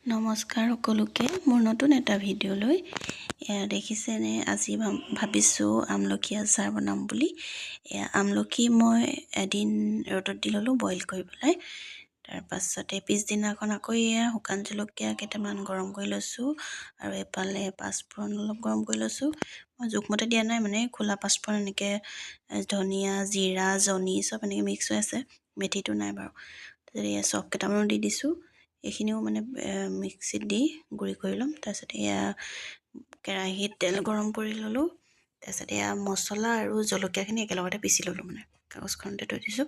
নমস্কাৰ সকলোকে মোৰ নতুন এটা ভিডিঅ'লৈ দেখিছেনে আজি ভাবিছোঁ আমলখি আচাৰ বনাম বুলি আমলখি মই এদিন ৰ'দত দি ল'লোঁ বইল কৰি পেলাই তাৰ পাছতে পিছদিনাখন আকৌ শুকান জলকীয়া কেইটামান গৰম কৰি লৈছোঁ আৰু এফালে পাঁচফোৰণ অলপ গৰম কৰি লৈছোঁ মই জোখমতে দিয়া নাই মানে খোলা পাঁচফোৰণ এনেকৈ ধনিয়া জিৰা জনি চব এনেকৈ মিক্স হৈ আছে মেথিটো নাই বাৰু তাৰপিছত চফ কেইটামানো দি দিছোঁ এইখিনিও মানে মিক্সিত দি গুড়ি কৰি ল'ম তাৰপিছত কেৰাহীত তেল গৰম কৰি ল'লোঁ তাৰপিছত মছলা আৰু জলকীয়াখিনি একেলগতে পিচি ল'লোঁ মানে কাগজখনতে থৈ দিছোঁ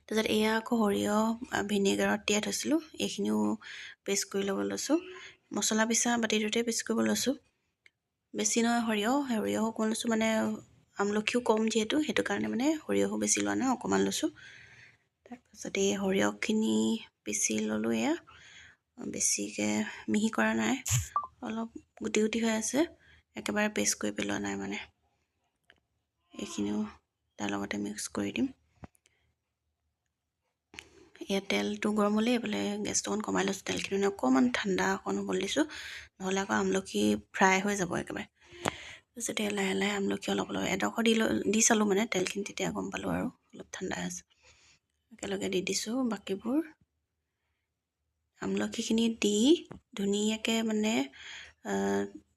তাৰপিছত আকৌ সৰিয়হ ভিনেগাৰত তিয়াই থৈছিলোঁ এইখিনিও পেষ্ট কৰি ল'ব লৈছোঁ মছলা পিছা বাতিটোতে পেষ্ট কৰিব লৈছোঁ বেছি নহয় সৰিয়হো অকণমান লৈছোঁ মানে আমলখিও কম যিহেতু সেইটো কাৰণে মানে সৰিয়হো বেছি লোৱা নাই অকণমান লৈছোঁ তাৰপাছত সৰিয়হখিনি পিচি ল'লোঁ বেছিকৈ মিহি কৰা নাই অলপ গুটি গুটি হৈ আছে একেবাৰে পেষ্ট কৰি পেলোৱা নাই মানে এইখিনিও তাৰ লগতে মিক্স কৰি দিম তেলটো গৰম হ'লেই এইফালে গেছটো অকণ কমাই লৈছোঁ তেলখিনি অকণমান ঠাণ্ডা অকণ হ'বলৈ দিছোঁ নহ'লে আকৌ আমলখি ফ্ৰাই হৈ যাব একেবাৰে তাৰপিছত লাহে লাহে আমলখি অলপ এডোখৰ দি চালোঁ মানে তেলখিনি তেতিয়া গম পালোঁ আৰু অলপ ঠাণ্ডা আছে একেলগে দি দিছোঁ বাকীবোৰ আমলখিখিনি দি ধুনীয়াকৈ মানে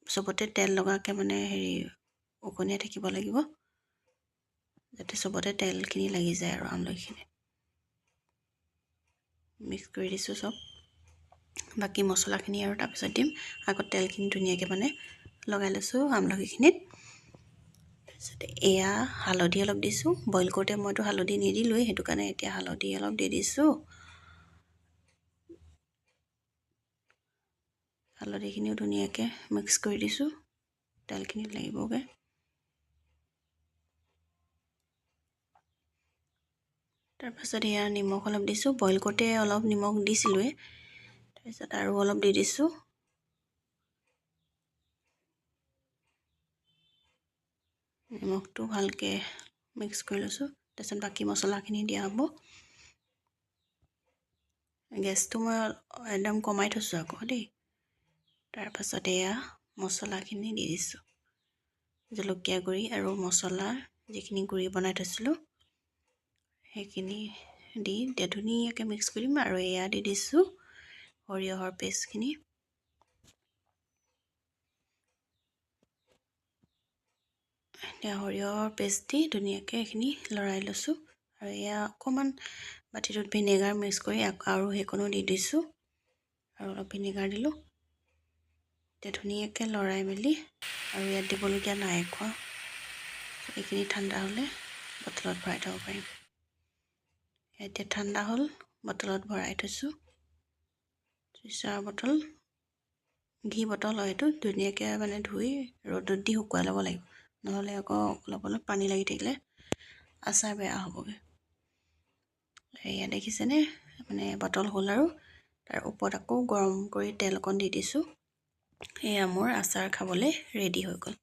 চবতে তেল লগাকৈ মানে উকনীয়াই থাকিব লাগিব যাতে চবতে তেলখিনি লাগি যায় আৰু আমলখিখিনি মিক্স কৰি দিছোঁ চব বাকী মছলাখিনি আৰু তাৰপিছত দিম আকৌ তেলখিনি ধুনীয়াকৈ মানে লগাই লৈছোঁ আমলখিখিনিত তাৰপিছত হালধি অলপ দিছোঁ বইল কৰোঁতে মইতো হালধি নিদিলোঁৱেই সেইটো কাৰণে এতিয়া হালধি অলপ দি দিছোঁ হালধিখিনিও ধুনীয়াকৈ মিক্স কৰি দিছোঁ তেলখিনিত লাগিবগৈ তাৰপাছত নিমখ অলপ দিছোঁ বইল কৰোঁতে অলপ নিমখ দিছিলোঁৱেই তাৰপিছত আৰু অলপ দি দিছোঁ নিমখটো ভালকৈ মিক্স কৰি লৈছোঁ তাৰপিছত বাকী মছলাখিনি দিয়া হ'ব গেছটো মই একদম কমাই থৈছোঁ আকৌ দেই তাৰপাছত মছলাখিনি দি দিছোঁ জলকীয়া গুড়ি আৰু মছলা যিখিনি গুড়ি বনাই থৈছিলোঁ সেইখিনি দি ধুনীয়াকৈ মিক্স কৰি দিম আৰু দি দিছোঁ সৰিয়হৰ পেষ্টখিনি সৰিয়হৰ পেষ্ট দি ধুনীয়াকৈ এইখিনি লৰাই লৈছোঁ আৰু অকণমান বাতিটোত ভিনেগাৰ মিক্স কৰি আৰু সেইকণো দি দিছোঁ আৰু অলপ ভিনেগাৰ দিলোঁ এতিয়া ধুনীয়াকৈ লৰাই মেলি আৰু দিবলগীয়া নাই খোৱা এইখিনি ঠাণ্ডা হ'লে বটলত ভৰাই থ'ব পাৰিম এতিয়া ঠাণ্ডা হ'ল বটলত ভৰাই থৈছোঁ চিচাৰ বটল ঘি বটল হয় এইটো ধুনীয়াকৈ মানে ধুই ৰ'দত দি শুকুৱাই ল'ব লাগিব নহ'লে আকৌ অলপ পানী লাগি থাকিলে আচাৰ বেয়া হ'বগৈ দেখিছেনে মানে বটল হ'ল আৰু তাৰ ওপৰত আকৌ গৰম কৰি তেল অকণ দি দিছোঁ মোৰ আচাৰ খাবলৈ ৰেডি হৈ গ'ল